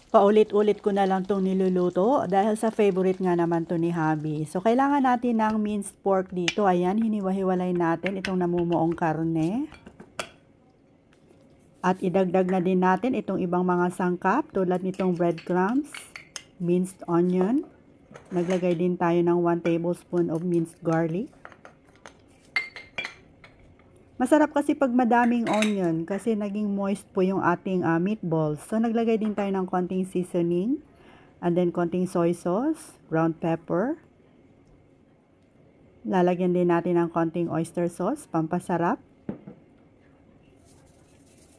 Paulit-ulit ko na lang itong niluluto dahil sa favorite nga naman to ni hubby. So, kailangan natin ng minced pork dito. Ayan, hiniwa-hiwalay natin itong namumuong karne. At idagdag na din natin itong ibang mga sangkap tulad nitong breadcrumbs, minced onion. Naglagay din tayo ng 1 tablespoon of minced garlic. Masarap kasi pag madaming onion kasi naging moist po yung ating meatballs. So, naglagay din tayo ng konting seasoning and then konting soy sauce, ground pepper. Lalagyan din natin ng konting oyster sauce, pampasarap.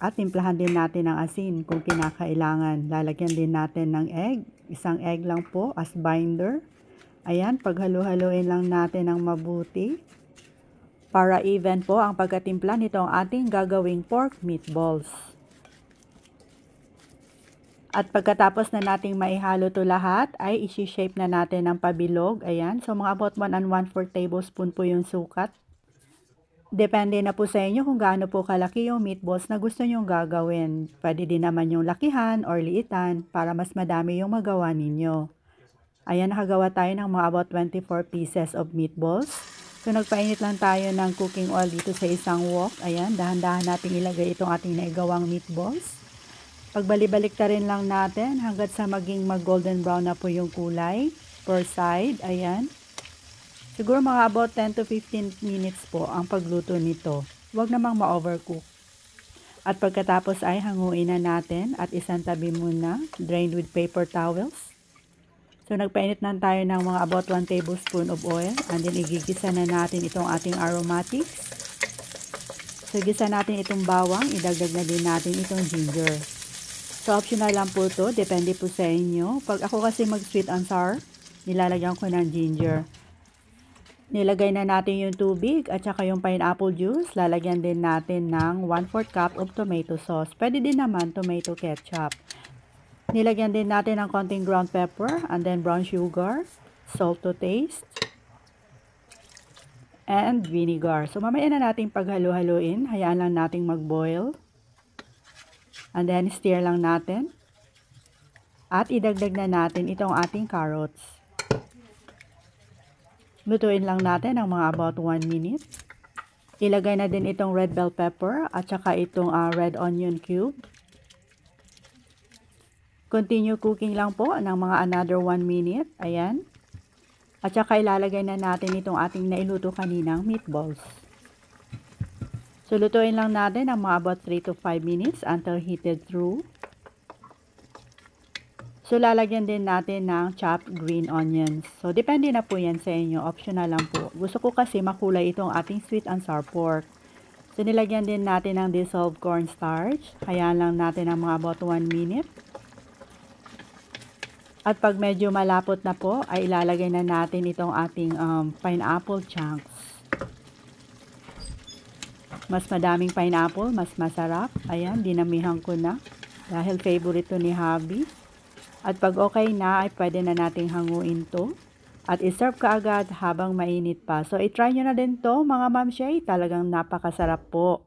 At timplahan din natin ng asin kung kinakailangan. Lalagyan din natin ng egg. Isang egg lang po as binder. Ayan, paghalo-haloin lang natin ng mabuti. Para even po ang pagkatimpla nitong ating gagawing pork meatballs. At pagkatapos na nating maihalo to lahat, ay isi-shape na natin ng pabilog. Ayan, so mga about 1 1/4 tablespoon po yung sukat. Depende na po sa inyo kung gaano po kalaki yung meatballs na gusto nyong gagawin. Pwede din naman yung lakihan or liitan para mas madami yung magawa ninyo. Ayan, nakagawa tayo ng mga about 24 pieces of meatballs. So, nagpainit lang tayo ng cooking oil dito sa isang wok. Ayan, dahan-dahan natin ilagay itong ating naigawang meatballs. Pagbalibalik ta rin lang natin hanggat sa maging mag-golden brown na po yung kulay per side. Ayan. Siguro mga about 10 to 15 minutes po ang pagluto nito. Huwag namang ma-overcook. At pagkatapos ay hanguin na natin at isantabi muna, drained with paper towels. So, nagpainit na tayo ng mga about 1 tablespoon of oil. And then, igigisa na natin itong ating aromatics. So, gisa natin itong bawang. Idagdag na din natin itong ginger. So, optional lang po ito. Depende po sa inyo. Pag ako kasi mag-sweet and sour, nilalagyan ko ng ginger. Nilagay na natin yung tubig at saka yung pineapple juice. Lalagyan din natin ng 1/4 cup of tomato sauce. Pwede din naman tomato ketchup. Nilagyan din natin ng konting ground pepper and then brown sugar, salt to taste, and vinegar. So, mamaya na natin paghalo-haloin. Hayaan lang nating mag-boil. And then, stir lang natin. At idagdag na natin itong ating carrots. Lutuin lang natin ng mga about 1 minute. Ilagay na din itong red bell pepper at saka itong red onion cube. Continue cooking lang po ng mga another 1 minute. Ayan. At saka ilalagay na natin itong ating nailuto kaninang meatballs. So, lutuin lang natin ng mga about 3 to 5 minutes until heated through. So, lalagyan din natin ng chopped green onions. So, depende na po yan sa inyo. Optional lang po. Gusto ko kasi makulay itong ating sweet and sour pork. So, nilagyan din natin ng dissolved cornstarch. Hayaan lang natin ng mga about 1 minute. At pag medyo malapot na po, ay ilalagay na natin itong ating pineapple chunks. Mas madaming pineapple, mas masarap. Ayan, dinamihan ko na. Dahil favorite to ni hubby. At pag okay na, ay pwede na nating hanguin to. At iserve ka agad habang mainit pa. So, itry nyo na din to mga Ma'am Shay. Talagang napakasarap po.